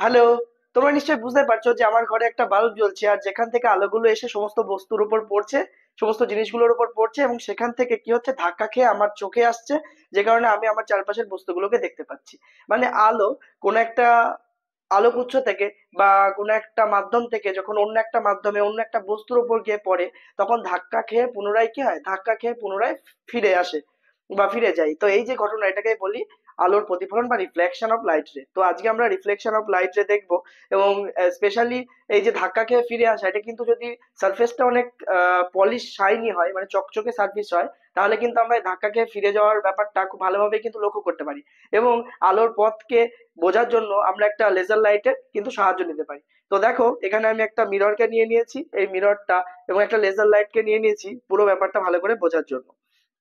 Hello. তোমরা নিশ্চয়ই বুঝতে পারছো যে আমার ঘরে একটা বাল্ব জ্বলছে, আর যেখান থেকে আলোগুলো এসে সমস্ত বস্তুর উপর পড়ছে, সমস্ত জিনিসগুলোর উপর পড়ছে, এবং সেখান থেকে কি হচ্ছে, ধাক্কা খেয়ে আমার চোখে আসছে, যে কারণে আমি আমার চারপাশের বস্তুগুলোকে দেখতে পাচ্ছি। মানে আলো কোনো একটা আলোক উৎস থেকে বা কোনো একটা মাধ্যম থেকে যখন অন্য একটা মাধ্যমে অন্য একটা বস্তুর উপর গিয়ে পড়ে, তখন ধাক্কা খেয়ে পুনরায় কি হয়, ধাক্কা খেয়ে পুনরায় ফিরে আসে বা ফিরে যায়। তো এই যে ঘটনা, এটাকে বলি আলোর প্রতিফলন বা রিফ্লেকশন অফ লাইট রে। তো আজকে আমরা রিফ্লেকশন অফ লাইট রে দেখবো। এবং স্পেশালি এই যে ধাক্কা খেয়ে ফিরে আসা, এটা কিন্তু যদি সারফেসটা অনেক পলিশ শাইনি হয়, মানে চকচকে সারফেস হয়, তাহলে কিন্তু আমরা এই ধাক্কা খেয়ে ফিরে যাওয়ার ব্যাপারটা খুব ভালোভাবে কিন্তু লক্ষ্য করতে পারি। এবং আলোর পথকে বোঝার জন্য আমরা একটা লেজার লাইটের কিন্তু সাহায্য নিতে পারি। তো দেখো, এখানে আমি একটা মিররকে নিয়ে নিয়েছি, এই মিররটা, এবং একটা লেজার লাইটকে নিয়ে নিয়েছি পুরো ব্যাপারটা ভালো করে বোঝার জন্য।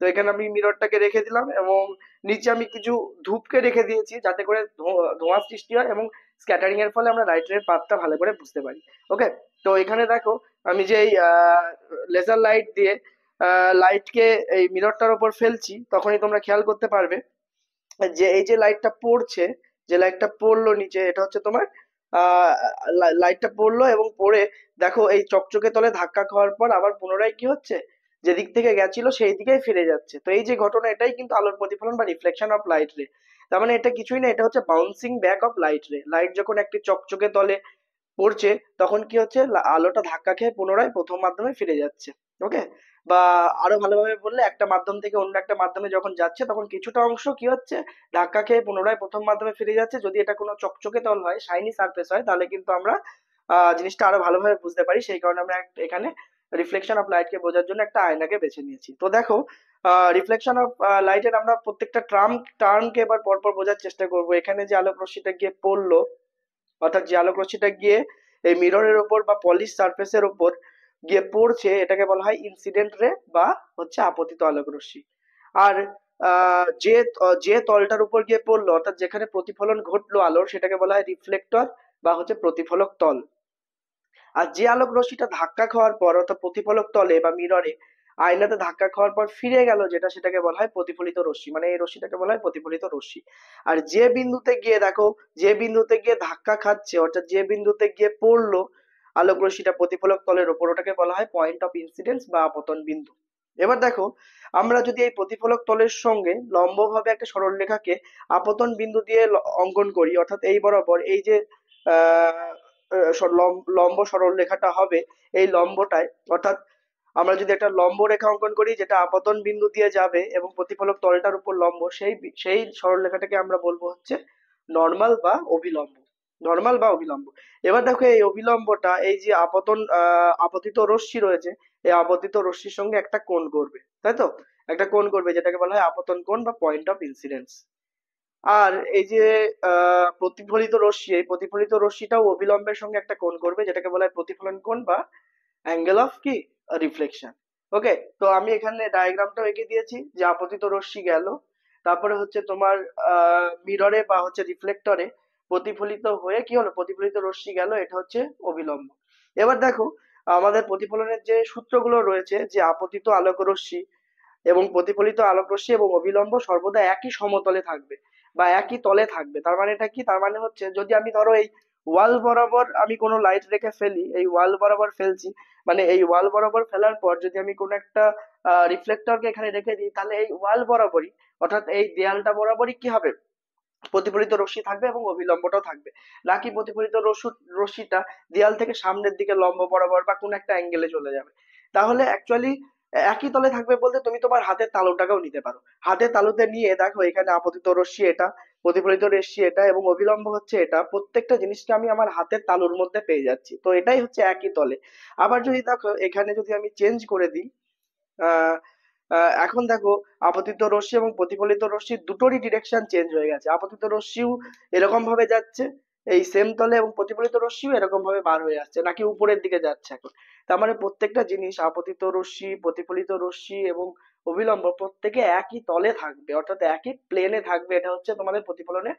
তো এখানে আমি মিররটাকে রেখে দিলাম, এবং নিচে আমি কিছু ধূপকে রেখে দিয়েছি যাতে করে ধোঁয়ার সৃষ্টি হয়, এবং স্ক্যাটারিং এর ফলে আমরা লাইটের পাথটা ভালো করে বুঝতে পারি। ওকে। তো এখানে দেখো, আমি যে এই লেজার লাইট দিয়ে লাইটকে এই মিররটার উপর ফেলছি, তখনই তোমরা খেয়াল করতে পারবে যে এই যে লাইটটা পড়ছে, যে লাইটটা পড়লো নিচে, এটা হচ্ছে তোমার আহ লাইটটা পড়লো এবং পড়ে দেখো এই চকচকে তলে ধাক্কা খাওয়ার পর আবার পুনরায় কি হচ্ছে, যেদিক থেকে গেছিল সেই দিকেই ফিরে যাচ্ছে। তো এই যে ঘটনা, এটাই কিন্তু আলোর প্রতিফলন বা রিফ্লেকশন অফ লাইট রে। তার মানে এটা কিছুই না, এটা হচ্ছে বাউন্সিং ব্যাক অফ লাইট রে। লাইট যখন একটি চকচকে তলে পড়ছে, তখন কি হচ্ছে, আলোটা ধাক্কা খেয়ে পুনরায় প্রথম মাধ্যমে ফিরে যাচ্ছে। ওকে। বা আরো ভালোভাবে বললে, একটা মাধ্যম থেকে অন্য একটা মাধ্যমে যখন যাচ্ছে, তখন কিছুটা অংশ কি হচ্ছে, ধাক্কা খেয়ে পুনরায় প্রথম মাধ্যমে ফিরে যাচ্ছে। যদি এটা কোনো চকচকে তল হয়, শাইনি সারফেস হয়, তাহলে কিন্তু আমরা জিনিসটা আরো ভালোভাবে বুঝতে পারি। সেই কারণে আমরা এখানে রিফ্লেকশন অফ লাইট কে বোঝার জন্য একটা আয়নাকে বেছে নিয়েছি। তো দেখো, রিফ্লেকশন অফ লাইটের আমরা প্রত্যেকটা টার্মকে এবার পরপর বোঝার চেষ্টা করব। এখানে যে আলোক রশ্মিটা গিয়ে পড়লো, অর্থাৎ যে আলোক রশ্মিটা গিয়ে এই মিররের ওপর বা পলিশ সারফেসের ওপর গিয়ে পড়ছে, এটাকে বলা হয় ইনসিডেন্ট রে বা হচ্ছে আপতিত আলোক রশ্মি। আর যে তলটার উপর গিয়ে পড়লো, অর্থাৎ যেখানে প্রতিফলন ঘটলো আলোর, সেটাকে বলা হয় রিফ্লেক্টর বা হচ্ছে প্রতিফলক তল। আর যে আলোক রশ্মিটা ধাক্কা খাওয়ার পর, অর্থাৎ প্রতিফলক তলে বা মিররে, আয়নাতে ধাক্কা খাওয়ার পর ফিরে গেল, যেটা, সেটাকে বলা হয় প্রতিফলিত রশ্মি। মানে এই রশ্মিটাকে বলা হয় প্রতিফলিত রশ্মি। আর যে বিন্দুতে গিয়ে দেখো, যে বিন্দুতে গিয়ে ধাক্কা খাচ্ছে, অর্থাৎ যে বিন্দুতে গিয়ে পড়লো আলোক রশ্মিটা প্রতিফলক তলের উপর, ওটাকে বলা হয় পয়েন্ট অফ ইনসিডেন্স বা আপতন বিন্দু। এবার দেখো, আমরা যদি এই প্রতিফলক তলের সঙ্গে লম্বভাবে একটা সরলরেখাকে আপতন বিন্দু দিয়ে অঙ্কন করি, অর্থাৎ এই বরাবর এই যে আহ লম্ব সরল রেখাটা হবে, এই লম্বটায়, অর্থাৎ আমরা যদি একটা লম্ব রেখা অঙ্কন করি যেটা আপতন বিন্দু দিয়ে যাবে এবং প্রতিফলক তলটার উপর লম্ব, সেই সরল রেখাটাকে আমরা বলবো হচ্ছে নর্মাল বা অভিলম্ব। নর্মাল বা অভিলম্ব। এবার দেখো, এই অভিলম্বটা এই যে আপতিত রশ্মি রয়েছে, এই আপতিত রশ্মির সঙ্গে একটা কোণ করবে, তাই তো? একটা কোণ করবে, যেটাকে বলা হয় আপতন কোণ বা পয়েন্ট অফ ইনসিডেন্স। আর এই যে প্রতিফলিত রশ্মি, এই প্রতিফলিত রশ্মিটাও অবিলম্বের সঙ্গে একটা কোণ করবে, যেটাকে বলা হয় প্রতিফলন কোণ বা অ্যাঙ্গেল অফ কি, রিফ্লেকশন। ওকে। তো আমি এখানে ডায়াগ্রামটাও এঁকে দিয়েছি যে আপতিত রশ্মি গেল, তারপরে হচ্ছে তোমার মিররে বা হচ্ছে রিফ্লেক্টরে প্রতিফলিত হয়ে কি হলো, প্রতিফলিত রশ্মি গেল, এটা হচ্ছে অবিলম্ব। এবার দেখো, আমাদের প্রতিফলনের যে সূত্রগুলো রয়েছে, যে আপতিত আলোক রশ্মি এবং প্রতিফলিত আলোক রশ্মি এবং অবিলম্ব সর্বদা একই সমতলে থাকবে বা একই তলে থাকবে। তার মানে এটা কি, তার মানে হচ্ছে যদি আমি ধরো এই ওয়াল বরাবর আমি কোনো লাইট রেখে ফেলি, এই ওয়াল বরাবর ফেলছি, মানে এই ওয়াল বরাবর ফেলার পর যদি আমি কোনো একটা রিফ্লেক্টরকে এখানে রেখে দিই, তাহলে এই ওয়াল বরাবরই, অর্থাৎ এই দেয়ালটা বরাবরই কি হবে, প্রতিফলিত রশ্মি থাকবে এবং অবিলম্বটাও থাকবে। নাকি প্রতিফলিত রশ্মিটা দেয়াল থেকে সামনের দিকে লম্ব বরাবর বা কোন একটা অ্যাঙ্গেলে চলে যাবে। তাহলে অ্যাকচুয়ালি একই তলে থাকবে বলতে তুমি তোমার হাতের তালুটাকেও নিতে পারো। হাতের তালুতে নিয়ে দেখো, এখানে আপতিত রশ্মি এটা, প্রতিফলিত রশ্মি এটা, এবং অবিলম্ব হচ্ছে এটা, প্রত্যেকটা জিনিসকে আমি আমার হাতের তালুর মধ্যে পেয়ে যাচ্ছি। তো এটাই হচ্ছে একই তলে। আবার যদি দেখো, এখানে যদি আমি চেঞ্জ করে দিই, আহ এখন দেখো, আপতিত রশ্মি এবং প্রতিফলিত রশ্মি দুটোরই ডিরেকশন চেঞ্জ হয়ে গেছে। আপতিত রশ্মিও এরকম ভাবে যাচ্ছে এই সেম তলে, এবং প্রতিফলিত রশ্মিও এরকম ভাবে বার হয়ে আসছে, নাকি উপরের দিকে যাচ্ছে এখন। তার মানে প্রত্যেকটা জিনিস, আপতিত রশ্মি, প্রতিফলিত রশ্মি এবং অবিলম্ব, প্রত্যেকে একই তলে থাকবে, অর্থাৎ একই প্লেনে থাকবে। এটা হচ্ছে তোমাদের প্রতিফলনের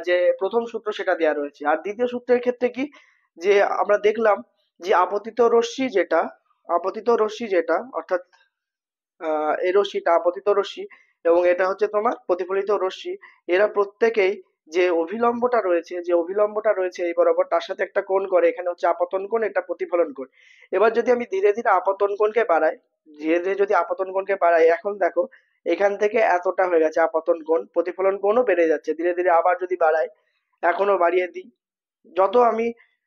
যে প্রথম সূত্র, সেটা দেওয়া রয়েছে। আর দ্বিতীয় সূত্রের ক্ষেত্রে কি, যে আমরা দেখলাম যে আপতিত রশ্মি যেটা, অর্থাৎ এই রশ্মিটা আপতিত রশ্মি, এবং এটা হচ্ছে তোমার প্রতিফলিত রশ্মি, এরা প্রত্যেকেই যে অভিলম্বটা রয়েছে এই বরাবর, তার সাথে একটা কোণ করে, এখানে হচ্ছে আপতন কোণ, এটা প্রতিফলন কোণ। এবার যদি আমি ধীরে ধীরে আপতন কোণকে বাড়াই, ধীরে ধীরে যদি আপতন কোণকে বাড়াই, এখন দেখো এখান থেকে এতটা হয়ে গেছে আপতন কোণ, প্রতিফলন কোণও বেড়ে যাচ্ছে। ধীরে ধীরে আবার যদি বাড়াই, এখনো বাড়িয়ে দিই, যত আমি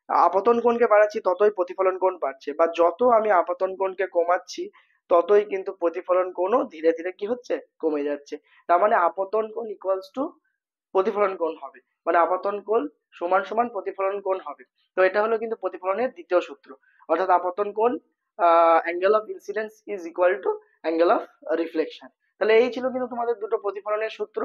আপতন কোণকে বাড়াচ্ছি ততই প্রতিফলন কোণ বাড়ছে, বা যত আমি আপতন কোণকে কমাচ্ছি ততই কিন্তু প্রতিফলন কোণও ধীরে ধীরে কি হচ্ছে, কমে যাচ্ছে। তার মানে আপতন কোণ ইকুয়ালস টু প্রতিফলন কোণ হবে, মানে আপতন কোণ সমান সমান প্রতিফলন কোণ হবে। তো এটা হলো কিন্তু প্রতিফলনের দ্বিতীয় সূত্র, অর্থাৎ আপতন কোণ angle of incidence is equal to angle of reflection. তাহলে এই ছিল কিন্তু তোমাদের দুটো প্রতিফলনের সূত্র।